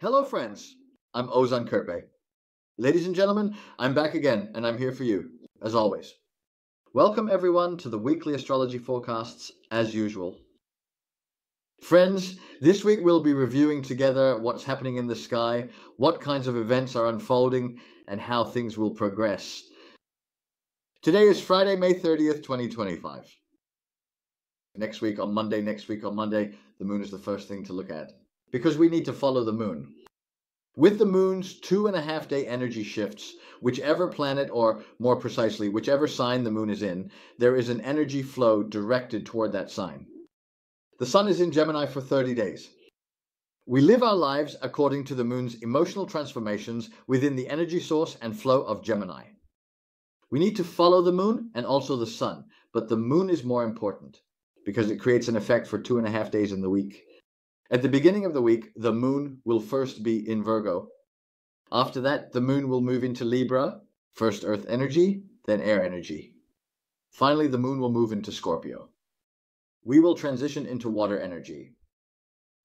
Hello friends, I'm Ozan Kirpe. Ladies and gentlemen, I'm back again and I'm here for you, as always. Welcome everyone to the weekly astrology forecasts as usual. Friends, this week we'll be reviewing together what's happening in the sky, what kinds of events are unfolding, and how things will progress. Today is Friday, May 30th, 2025. Next week on Monday, the moon is the first thing to look at. Because we need to follow the moon. With the moon's 2.5-day energy shifts, whichever planet, or more precisely, whichever sign the moon is in, there is an energy flow directed toward that sign. The sun is in Gemini for 30 days. We live our lives according to the moon's emotional transformations within the energy source and flow of Gemini. We need to follow the moon and also the sun, but the moon is more important because it creates an effect for 2.5 days in the week. At the beginning of the week, the moon will first be in Virgo. After that, the moon will move into Libra, first earth energy, then air energy. Finally, the moon will move into Scorpio. We will transition into water energy.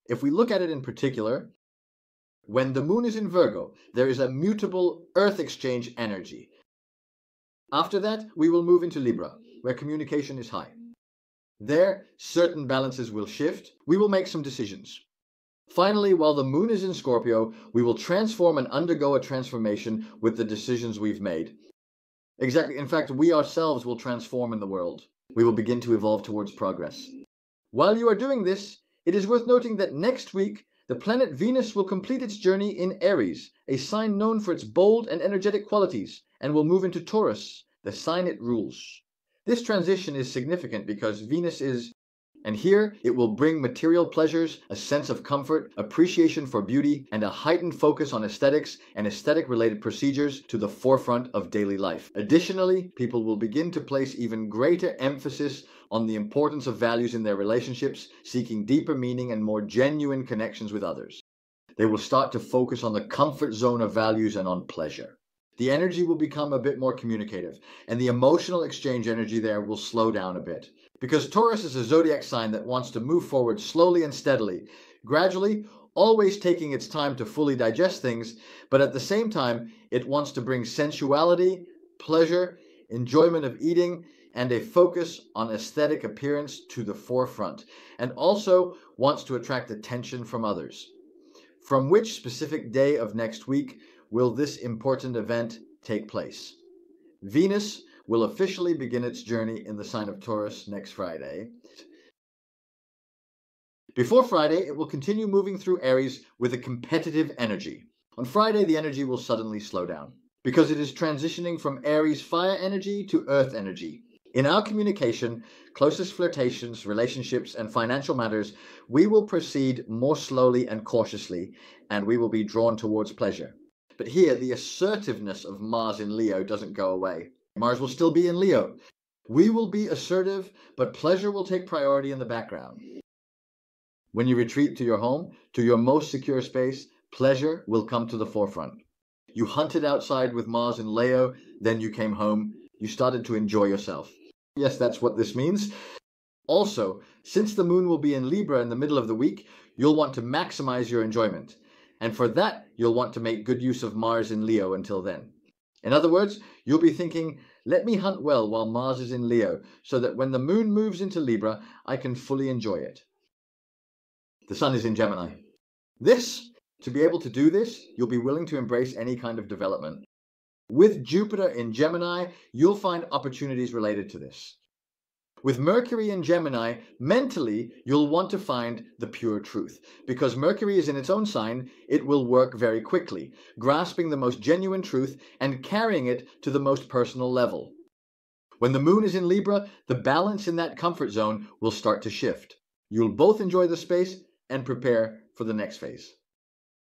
If we look at it in particular, when the moon is in Virgo, there is a mutable earth exchange energy. After that, we will move into Libra, where communication is high. There, certain balances will shift. We will make some decisions. Finally, while the moon is in Scorpio, we will transform and undergo a transformation with the decisions we've made. Exactly. In fact, we ourselves will transform in the world. We will begin to evolve towards progress. While you are doing this, it is worth noting that next week, the planet Venus will complete its journey in Aries, a sign known for its bold and energetic qualities, and will move into Taurus, the sign it rules. This transition is significant because Venus is, and here it will bring material pleasures, a sense of comfort, appreciation for beauty, and a heightened focus on aesthetics and aesthetic-related procedures to the forefront of daily life. Additionally, people will begin to place even greater emphasis on the importance of values in their relationships, seeking deeper meaning and more genuine connections with others. They will start to focus on the comfort zone of values and on pleasure. The energy will become a bit more communicative, and the emotional exchange energy there will slow down a bit. Because Taurus is a zodiac sign that wants to move forward slowly and steadily, gradually, always taking its time to fully digest things, but at the same time, it wants to bring sensuality, pleasure, enjoyment of eating, and a focus on aesthetic appearance to the forefront, and also wants to attract attention from others. From which specific day of next week will this important event take place? Venus will officially begin its journey in the sign of Taurus next Friday. Before Friday, it will continue moving through Aries with a competitive energy. On Friday, the energy will suddenly slow down because it is transitioning from Aries fire energy to earth energy. In our communication, closest flirtations, relationships, and financial matters, we will proceed more slowly and cautiously, and we will be drawn towards pleasure. But here, the assertiveness of Mars in Leo doesn't go away. Mars will still be in Leo. We will be assertive, but pleasure will take priority in the background. When you retreat to your home, to your most secure space, pleasure will come to the forefront. You hunted outside with Mars in Leo, then you came home. You started to enjoy yourself. Yes, that's what this means. Also, since the moon will be in Libra in the middle of the week, you'll want to maximize your enjoyment. And for that, you'll want to make good use of Mars in Leo until then. In other words, you'll be thinking, let me hunt well while Mars is in Leo, so that when the moon moves into Libra, I can fully enjoy it. The sun is in Gemini. To be able to do this, you'll be willing to embrace any kind of development. With Jupiter in Gemini, you'll find opportunities related to this. With Mercury in Gemini, mentally, you'll want to find the pure truth. Because Mercury is in its own sign, it will work very quickly, grasping the most genuine truth and carrying it to the most personal level. When the moon is in Libra, the balance in that comfort zone will start to shift. You'll both enjoy the space and prepare for the next phase.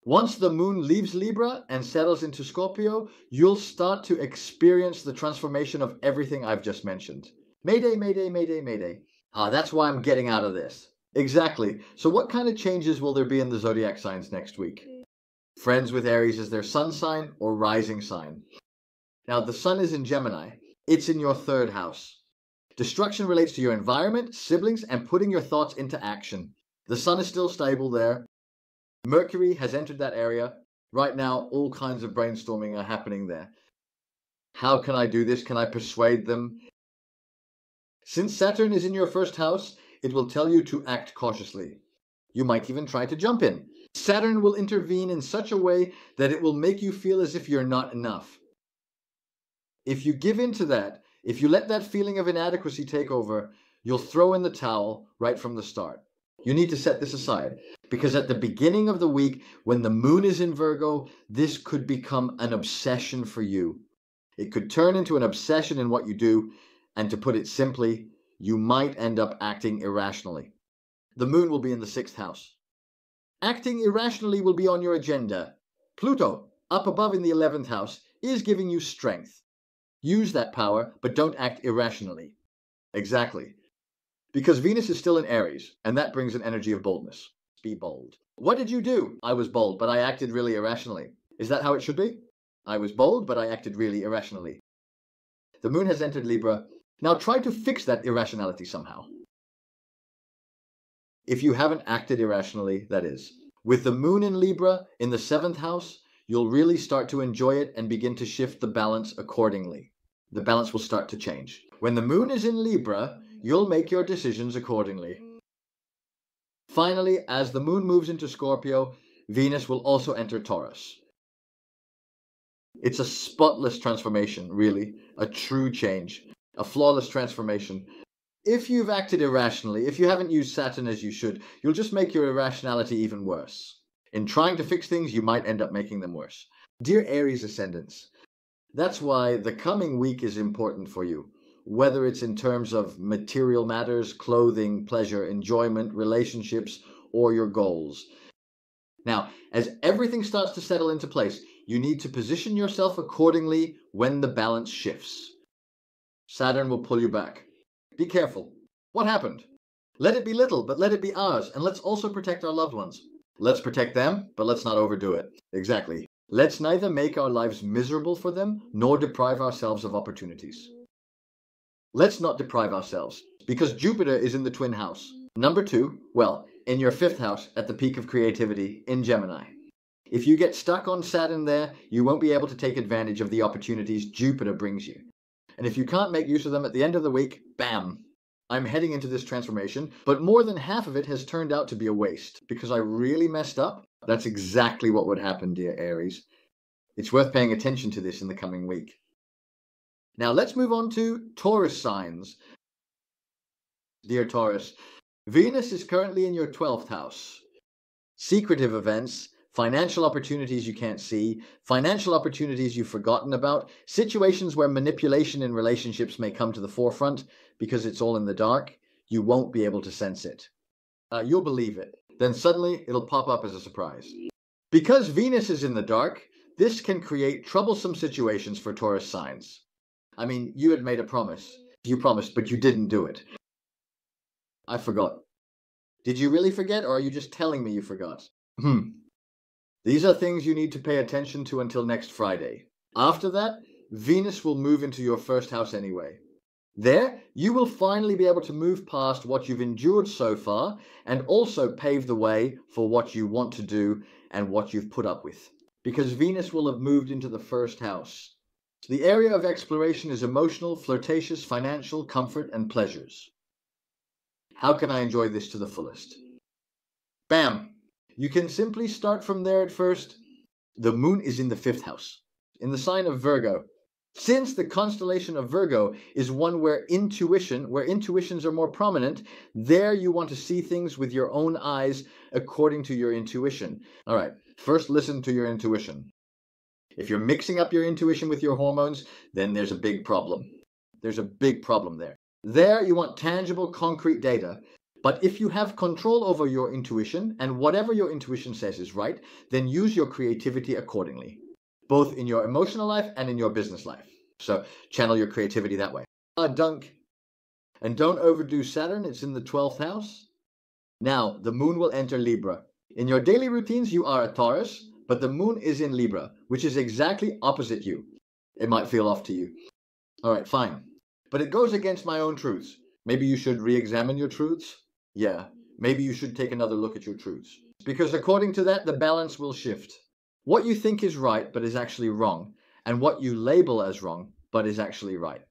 Once the moon leaves Libra and settles into Scorpio, you'll start to experience the transformation of everything I've just mentioned. Mayday, mayday, mayday, mayday. That's why I'm getting out of this. Exactly. So what kind of changes will there be in the zodiac signs next week? Friends with Aries is their sun sign or rising sign. Now, the sun is in Gemini. It's in your third house. Destruction relates to your environment, siblings, and putting your thoughts into action. The sun is still stable there. Mercury has entered that area. Right now, all kinds of brainstorming are happening there. How can I do this? Can I persuade them? Since Saturn is in your first house, it will tell you to act cautiously. You might even try to jump in. Saturn will intervene in such a way that it will make you feel as if you're not enough. If you give in to that, if you let that feeling of inadequacy take over, you'll throw in the towel right from the start. You need to set this aside, because at the beginning of the week, when the moon is in Virgo, this could become an obsession for you. It could turn into an obsession in what you do, and to put it simply, you might end up acting irrationally. The moon will be in the 6th house. Acting irrationally will be on your agenda. Pluto, up above in the 11th house, is giving you strength. Use that power, but don't act irrationally. Exactly. Because Venus is still in Aries, and that brings an energy of boldness. Be bold. What did you do? I was bold, but I acted really irrationally. Is that how it should be? I was bold, but I acted really irrationally. The moon has entered Libra. Now try to fix that irrationality somehow. If you haven't acted irrationally, that is. With the moon in Libra, in the 7th house, you'll really start to enjoy it and begin to shift the balance accordingly. The balance will start to change. When the moon is in Libra, you'll make your decisions accordingly. Finally, as the moon moves into Scorpio, Venus will also enter Taurus. It's a spotless transformation, really, a true change, a flawless transformation. If you've acted irrationally, if you haven't used Saturn as you should, you'll just make your irrationality even worse. In trying to fix things, you might end up making them worse. Dear Aries ascendants, that's why the coming week is important for you. Whether it's in terms of material matters, clothing, pleasure, enjoyment, relationships, or your goals. Now, as everything starts to settle into place, you need to position yourself accordingly when the balance shifts. Saturn will pull you back. Be careful. What happened? Let it be little, but let it be ours, and let's also protect our loved ones. Let's protect them, but let's not overdo it. Exactly. Let's neither make our lives miserable for them, nor deprive ourselves of opportunities. Let's not deprive ourselves, because Jupiter is in the twin house. Number 2, well, in your 5th house at the peak of creativity, in Gemini. If you get stuck on Saturn there, you won't be able to take advantage of the opportunities Jupiter brings you. And if you can't make use of them at the end of the week, bam! I'm heading into this transformation, but more than half of it has turned out to be a waste, because I really messed up. That's exactly what would happen, dear Aries. It's worth paying attention to this in the coming week. Now let's move on to Taurus signs. Dear Taurus, Venus is currently in your 12th house. Secretive events, financial opportunities you can't see, financial opportunities you've forgotten about, situations where manipulation in relationships may come to the forefront because it's all in the dark, you won't be able to sense it. You'll believe it. Then suddenly it'll pop up as a surprise. Because Venus is in the dark, this can create troublesome situations for Taurus signs. I mean, you had made a promise. You promised, but you didn't do it. I forgot. Did you really forget, or are you just telling me you forgot? These are things you need to pay attention to until next Friday. After that, Venus will move into your 1st house anyway. There, you will finally be able to move past what you've endured so far and also pave the way for what you want to do and what you've put up with. Because Venus will have moved into the 1st house. The area of exploration is emotional, flirtatious, financial, comfort, and pleasures. How can I enjoy this to the fullest? Bam! You can simply start from there at first. The moon is in the 5th house, in the sign of Virgo. Since the constellation of Virgo is one where intuitions are more prominent, there you want to see things with your own eyes according to your intuition. All right, first listen to your intuition. If you're mixing up your intuition with your hormones, then there's a big problem. There's a big problem there. There you want tangible, concrete data. But if you have control over your intuition, and whatever your intuition says is right, then use your creativity accordingly, both in your emotional life and in your business life. So channel your creativity that way. Dunk. And don't overdo Saturn, it's in the 12th house. Now, the moon will enter Libra. In your daily routines, you are a Taurus, but the moon is in Libra, which is exactly opposite you. It might feel off to you. All right, fine. But it goes against my own truths. Maybe you should re-examine your truths? Yeah, maybe you should take another look at your truths. because according to that, the balance will shift. What you think is right but is actually wrong, and what you label as wrong but is actually right.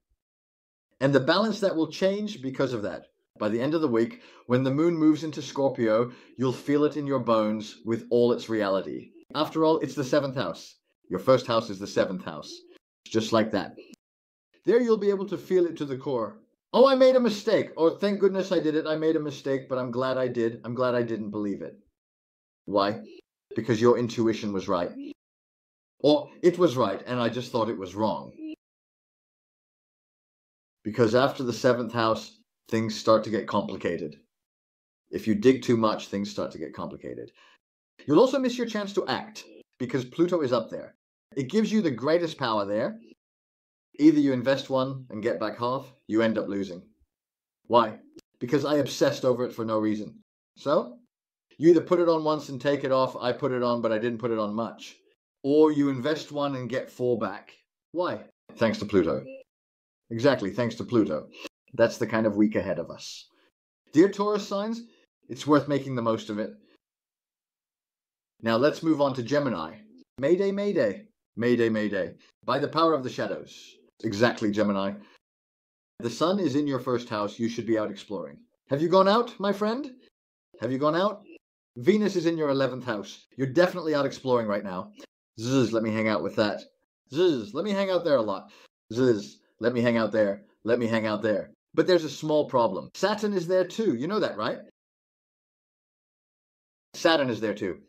And the balance that will change because of that. By the end of the week, when the moon moves into Scorpio, you'll feel it in your bones with all its reality. After all, it's the 7th house. Your first house is the 7th house. Just like that. There you'll be able to feel it to the core. Oh, I made a mistake. Or thank goodness I did it. I made a mistake, but I'm glad I did. I'm glad I didn't believe it. Why? Because your intuition was right. Or it was right, and I just thought it was wrong. Because after the 7th house, things start to get complicated. If you dig too much, things start to get complicated. You'll also miss your chance to act, because Pluto is up there. It gives you the greatest power there. Either you invest one and get back half, you end up losing. Why? Because I obsessed over it for no reason. So, you either put it on once and take it off, I put it on but I didn't put it on much. Or you invest one and get 4 back. Why? Thanks to Pluto. Exactly, thanks to Pluto. That's the kind of week ahead of us. Dear Taurus signs, it's worth making the most of it. Now let's move on to Gemini. Mayday, Mayday. Mayday, Mayday. By the power of the shadows. Exactly, Gemini. The sun is in your first house. You should be out exploring. Have you gone out, my friend? Have you gone out? Venus is in your 11th house. You're definitely out exploring right now. Zzz, let me hang out with that. Zzz, let me hang out there a lot. Zzz, let me hang out there. Let me hang out there. But there's a small problem. Saturn is there too. You know that, right? Saturn is there too.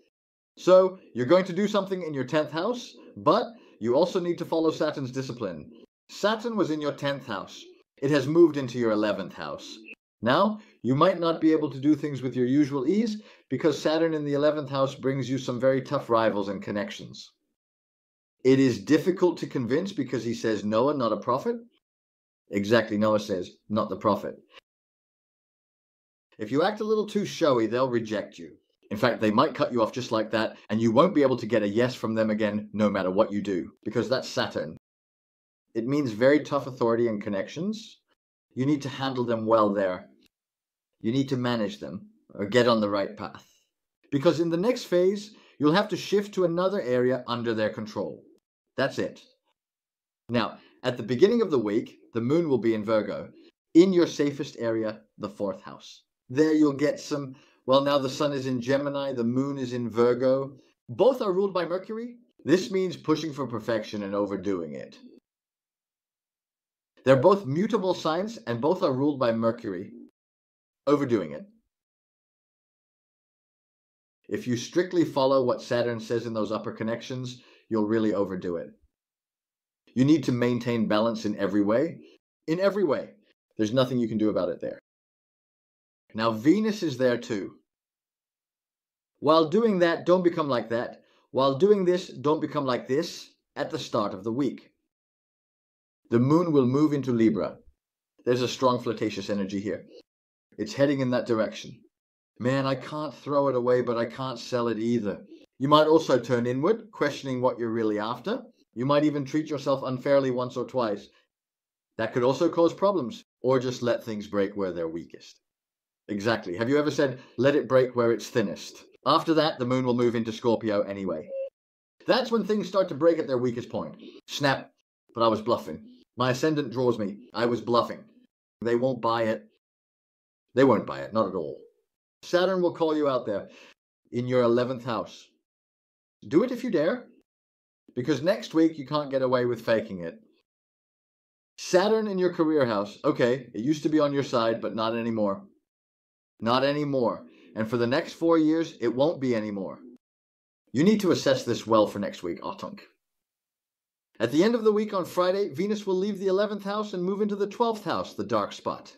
So, you're going to do something in your 10th house, but you also need to follow Saturn's discipline. Saturn was in your 10th house. It has moved into your 11th house. Now, you might not be able to do things with your usual ease because Saturn in the 11th house brings you some very tough rivals and connections. It is difficult to convince because he says Noah, not a prophet. Exactly, Noah says, not the prophet. If you act a little too showy, they'll reject you. In fact, they might cut you off just like that, and you won't be able to get a yes from them again no matter what you do, because that's Saturn. It means very tough authority and connections. You need to handle them well there. You need to manage them, or get on the right path. Because in the next phase, you'll have to shift to another area under their control. That's it. Now, at the beginning of the week, the moon will be in Virgo. In your safest area, the 4th house. There you'll get some... Well, now the sun is in Gemini, the moon is in Virgo. Both are ruled by Mercury. This means pushing for perfection and overdoing it. They're both mutable signs and both are ruled by Mercury. Overdoing it. If you strictly follow what Saturn says in those upper connections, you'll really overdo it. You need to maintain balance in every way. In every way. There's nothing you can do about it there. Now, Venus is there too. While doing that, don't become like that. While doing this, don't become like this at the start of the week. The moon will move into Libra. There's a strong flirtatious energy here. It's heading in that direction. Man, I can't throw it away, but I can't sell it either. You might also turn inward, questioning what you're really after. You might even treat yourself unfairly once or twice. That could also cause problems, or just let things break where they're weakest. Exactly. Have you ever said, let it break where it's thinnest? After that, the moon will move into Scorpio anyway. That's when things start to break at their weakest point. Snap. But I was bluffing. My ascendant draws me. I was bluffing. They won't buy it. They won't buy it. Not at all. Saturn will call you out there in your 11th house. Do it if you dare. Because next week you can't get away with faking it. Saturn in your career house. Okay, it used to be on your side, but not anymore. Not anymore. And for the next 4 years, it won't be anymore. You need to assess this well for next week, Autunk. At the end of the week on Friday, Venus will leave the 11th house and move into the 12th house, the dark spot.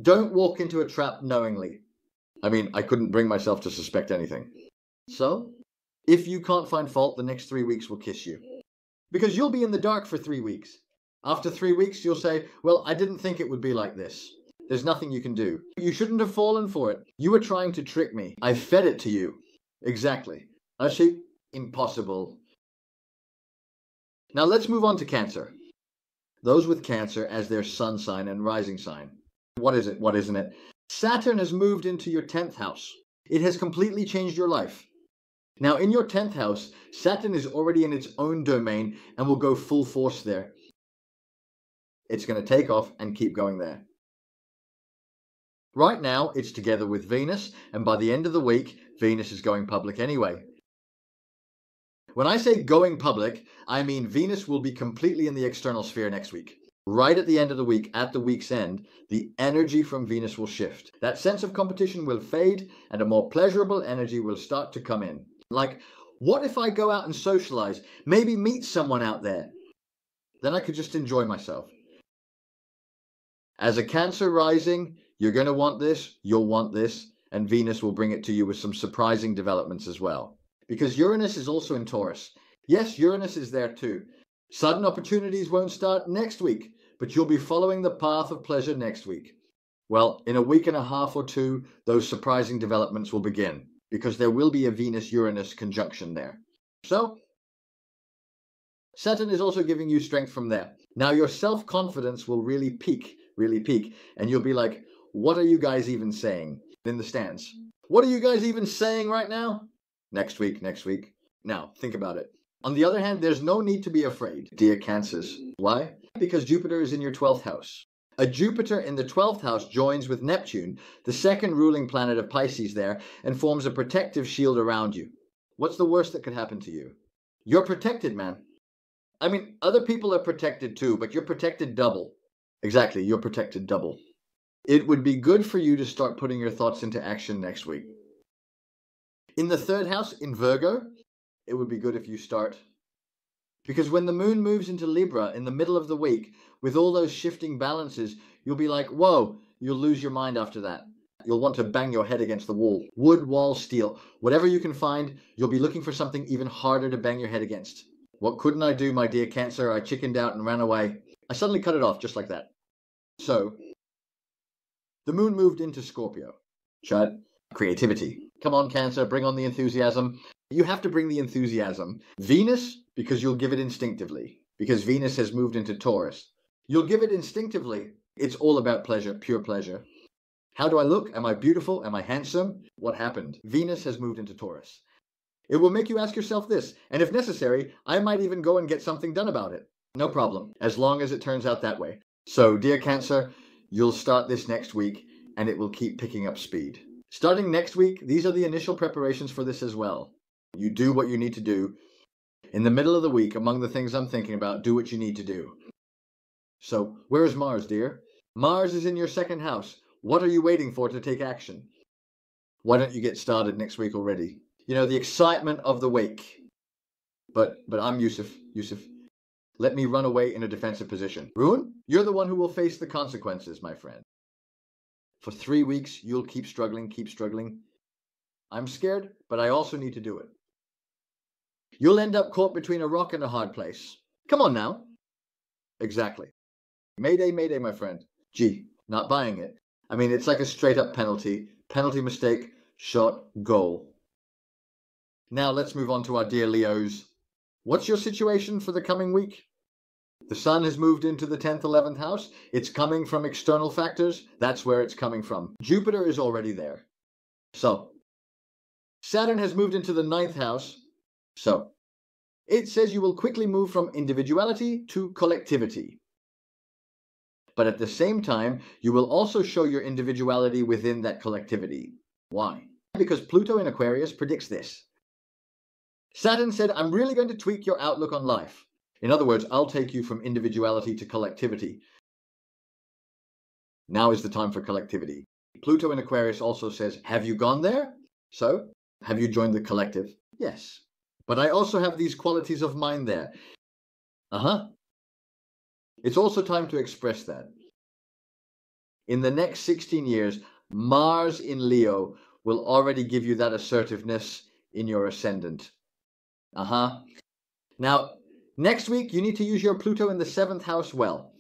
Don't walk into a trap knowingly. I mean, I couldn't bring myself to suspect anything. So, if you can't find fault, the next 3 weeks will kiss you. Because you'll be in the dark for 3 weeks. After 3 weeks, you'll say, well, I didn't think it would be like this. There's nothing you can do. You shouldn't have fallen for it. You were trying to trick me. I fed it to you. Exactly. I see. Impossible. Now let's move on to Cancer. Those with Cancer as their sun sign and rising sign. What is it? What isn't it? Saturn has moved into your 10th house. It has completely changed your life. Now, in your 10th house, Saturn is already in its own domain and will go full force there. It's going to take off and keep going there. Right now, it's together with Venus, and by the end of the week, Venus is going public anyway. When I say going public, I mean Venus will be completely in the external sphere next week. Right at the end of the week, at the week's end, the energy from Venus will shift. That sense of competition will fade, and a more pleasurable energy will start to come in. Like, what if I go out and socialize, maybe meet someone out there? Then I could just enjoy myself. As a Cancer rising, you're going to want this, you'll want this, and Venus will bring it to you with some surprising developments as well. Because Uranus is also in Taurus. Yes, Uranus is there too. Sudden opportunities won't start next week, but you'll be following the path of pleasure next week. Well, in a week and a half or two, those surprising developments will begin, because there will be a Venus-Uranus conjunction there. So, Saturn is also giving you strength from there. Now your self-confidence will really peak, and you'll be like, what are you guys even saying in the stands? What are you guys even saying right now? Next week. Now, think about it. On the other hand, there's no need to be afraid, dear Cancers. Why? Because Jupiter is in your 12th house. A Jupiter in the 12th house joins with Neptune, the second ruling planet of Pisces there, and forms a protective shield around you. What's the worst that could happen to you? You're protected, man. I mean, other people are protected too, but you're protected double. Exactly, you're protected double. It would be good for you to start putting your thoughts into action next week. In the 3rd house, in Virgo, it would be good if you start. Because when the moon moves into Libra in the middle of the week, with all those shifting balances, you'll be like, whoa, you'll lose your mind after that. You'll want to bang your head against the wall. Wood, wall, steel, whatever you can find, you'll be looking for something even harder to bang your head against. What couldn't I do, my dear Cancer? I chickened out and ran away. I suddenly cut it off just like that. So, the moon moved into Scorpio. Chad, creativity. Come on, Cancer, bring on the enthusiasm. You have to bring the enthusiasm. Venus, because you'll give it instinctively. Because Venus has moved into Taurus. You'll give it instinctively. It's all about pleasure, pure pleasure. How do I look? Am I beautiful? Am I handsome? What happened? Venus has moved into Taurus. It will make you ask yourself this, and if necessary, I might even go and get something done about it. No problem, as long as it turns out that way. So, dear Cancer, you'll start this next week, and it will keep picking up speed. Starting next week, these are the initial preparations for this as well. You do what you need to do. In the middle of the week, among the things I'm thinking about, do what you need to do. So, where is Mars, dear? Mars is in your 2nd house. What are you waiting for to take action? Why don't you get started next week already? You know, the excitement of the week. But I'm Yusuf. Let me run away in a defensive position. Ruin, you're the one who will face the consequences, my friend. For 3 weeks, you'll keep struggling. I'm scared, but I also need to do it. You'll end up caught between a rock and a hard place. Come on now. Exactly. Mayday, my friend. Gee, not buying it. I mean, it's like a straight-up penalty. Penalty mistake, shot, goal. Now let's move on to our dear Leos. What's your situation for the coming week? The Sun has moved into the 10th, 11th house. It's coming from external factors. That's where it's coming from. Jupiter is already there. So, Saturn has moved into the 9th house. So, it says you will quickly move from individuality to collectivity. But at the same time, you will also show your individuality within that collectivity. Why? Because Pluto in Aquarius predicts this. Saturn said, I'm really going to tweak your outlook on life. In other words, I'll take you from individuality to collectivity. Now is the time for collectivity. Pluto in Aquarius also says, have you gone there? So, have you joined the collective? Yes. But I also have these qualities of mind there. It's also time to express that. In the next 16 years, Mars in Leo will already give you that assertiveness in your ascendant. Now, next week, you need to use your Pluto in the 7th house well.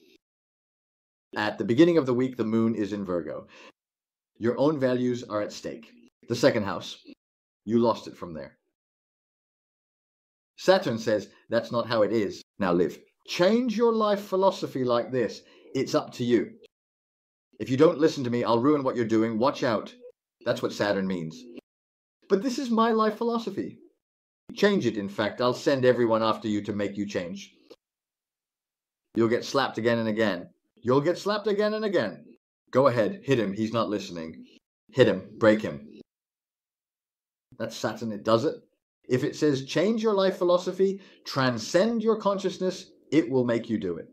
At the beginning of the week, the moon is in Virgo. Your own values are at stake. The 2nd house, you lost it from there. Saturn says, that's not how it is. Now live. Change your life philosophy like this. It's up to you. If you don't listen to me, I'll ruin what you're doing. Watch out. That's what Saturn means. But this is my life philosophy. Change it, in fact. I'll send everyone after you to make you change. You'll get slapped again and again. You'll get slapped again and again. Go ahead, hit him. He's not listening. Hit him, break him. That's Saturn. It does it. If it says change your life philosophy, transcend your consciousness, it will make you do it.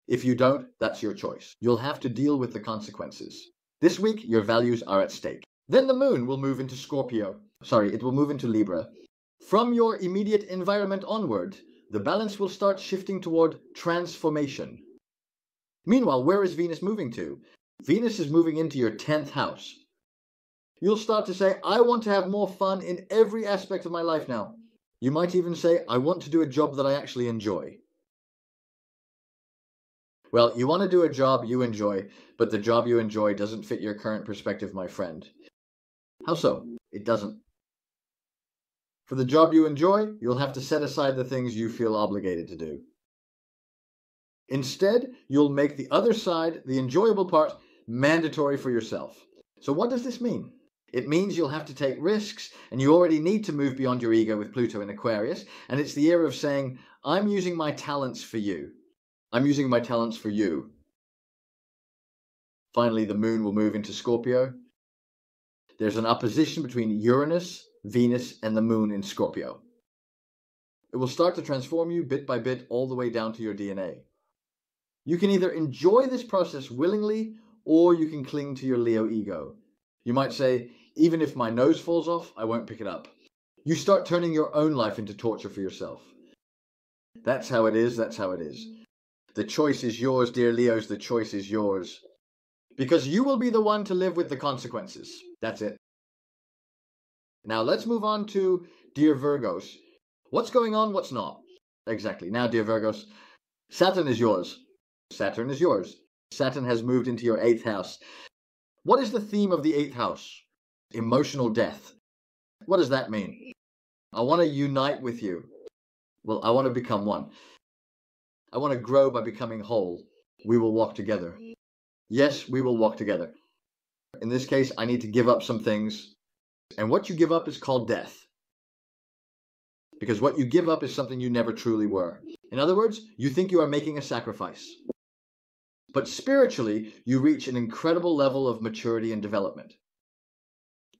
If you don't, that's your choice. You'll have to deal with the consequences. This week, your values are at stake. Then the moon will move into Scorpio. It will move into Libra. From your immediate environment onward, the balance will start shifting toward transformation. Meanwhile, where is Venus moving to? Venus is moving into your 10th house. You'll start to say, I want to have more fun in every aspect of my life now. You might even say, I want to do a job that I actually enjoy. Well, you want to do a job you enjoy, but the job you enjoy doesn't fit your current perspective, my friend. How so? It doesn't. For the job you enjoy, you'll have to set aside the things you feel obligated to do. Instead, you'll make the other side, the enjoyable part, mandatory for yourself. So what does this mean? It means you'll have to take risks, and you already need to move beyond your ego with Pluto in Aquarius, and it's the era of saying, I'm using my talents for you. I'm using my talents for you. Finally, the moon will move into Scorpio. There's an opposition between Uranus, Venus, and the moon in Scorpio. It will start to transform you bit by bit all the way down to your DNA. You can either enjoy this process willingly, or you can cling to your Leo ego. You might say, even if my nose falls off, I won't pick it up. You start turning your own life into torture for yourself. That's how it is, that's how it is. The choice is yours, dear Leos, the choice is yours. Because you will be the one to live with the consequences. That's it. Now let's move on to dear Virgos. What's going on, what's not? Exactly. Now, dear Virgos, Saturn is yours. Saturn is yours. Saturn has moved into your 8th house. What is the theme of the 8th house? Emotional death. What does that mean? I want to unite with you. Well, I want to become one. I want to grow by becoming whole. We will walk together. Yes, we will walk together. In this case, I need to give up some things. And what you give up is called death. Because what you give up is something you never truly were. In other words, you think you are making a sacrifice. But spiritually, you reach an incredible level of maturity and development.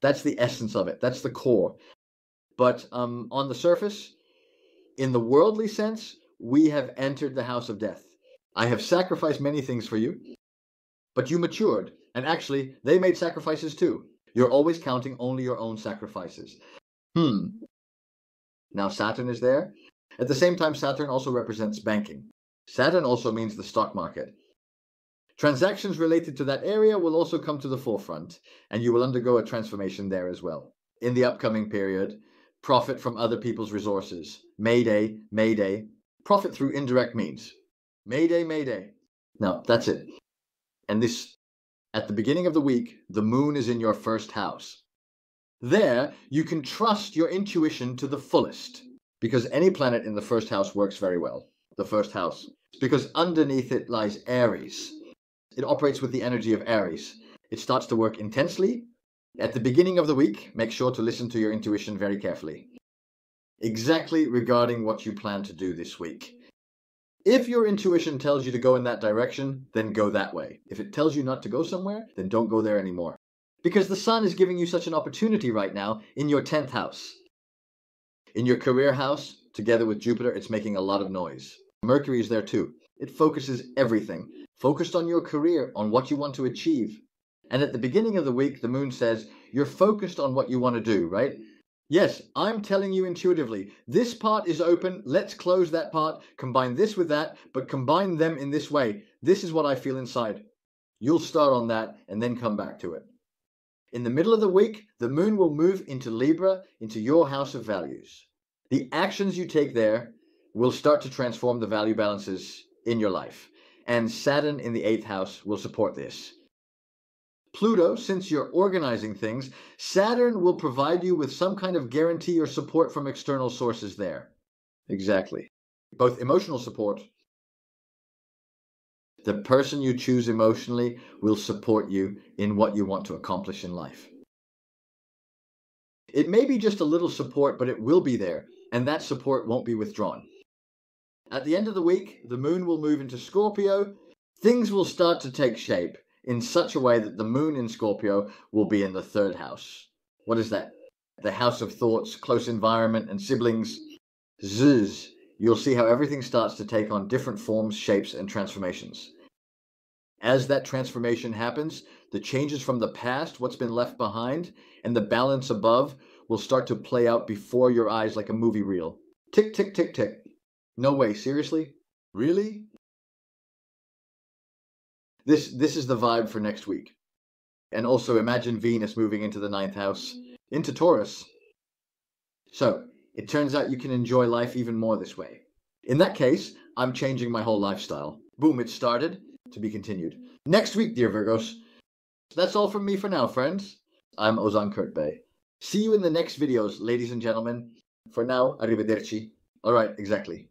That's the essence of it. That's the core. But on the surface, in the worldly sense, we have entered the house of death. I have sacrificed many things for you, but you matured. And actually, they made sacrifices too. You're always counting only your own sacrifices. Now Saturn is there. At the same time, Saturn also represents banking. Saturn also means the stock market. Transactions related to that area will also come to the forefront, and you will undergo a transformation there as well. In the upcoming period, profit from other people's resources. Mayday, mayday. Profit through indirect means. Mayday, mayday. Now, that's it. And this, at the beginning of the week, the moon is in your 1st house. There, you can trust your intuition to the fullest, because any planet in the 1st house works very well. The 1st house. Because underneath it lies Aries. It operates with the energy of Aries. It starts to work intensely. At the beginning of the week, make sure to listen to your intuition very carefully. Exactly regarding what you plan to do this week. If your intuition tells you to go in that direction, then go that way. If it tells you not to go somewhere, then don't go there anymore. Because the sun is giving you such an opportunity right now in your 10th house. In your career house, together with Jupiter, it's making a lot of noise. Mercury is there too. It focuses everything. Focused on your career, on what you want to achieve. And at the beginning of the week, the moon says, you're focused on what you want to do, right? Yes, I'm telling you intuitively, this part is open, let's close that part, combine this with that, but combine them in this way. This is what I feel inside. You'll start on that and then come back to it. In the middle of the week, the moon will move into Libra, into your house of values. The actions you take there will start to transform the value balances in your life. And Saturn in the 8th house will support this. Pluto, since you're organizing things, Saturn will provide you with some kind of guarantee or support from external sources there. Exactly. Both emotional support. The person you choose emotionally will support you in what you want to accomplish in life. It may be just a little support, but it will be there, and that support won't be withdrawn. At the end of the week, the moon will move into Scorpio. Things will start to take shape in such a way that the moon in Scorpio will be in the third house. What is that? The house of thoughts, close environment, and siblings. Zzz. You'll see how everything starts to take on different forms, shapes, and transformations. As that transformation happens, the changes from the past, what's been left behind, and the balance above will start to play out before your eyes like a movie reel. Tick, tick, tick, tick. No way, seriously? Really? This is the vibe for next week. And also imagine Venus moving into the 9th house, into Taurus. So, it turns out you can enjoy life even more this way. In that case, I'm changing my whole lifestyle. Boom, it started. To be continued. Next week, dear Virgos. That's all from me for now, friends. I'm Ozan Kurtbey. See you in the next videos, ladies and gentlemen. For now, arrivederci. Alright, exactly.